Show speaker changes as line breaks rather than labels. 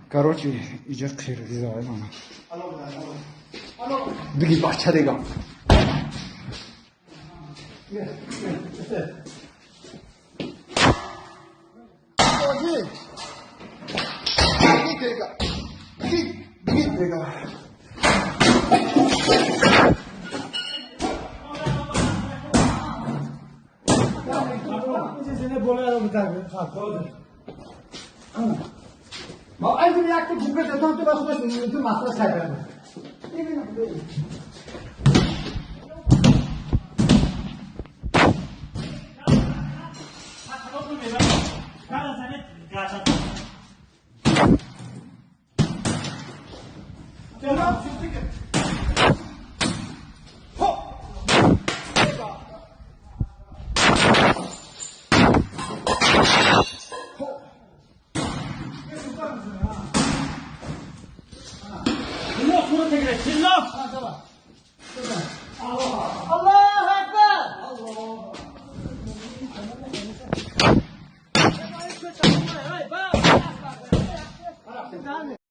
Короче, идет к реализованию. Беги, бача, дега.
Ma anche mi ha detto che questo tanto va su questo non ma sta sai. Allah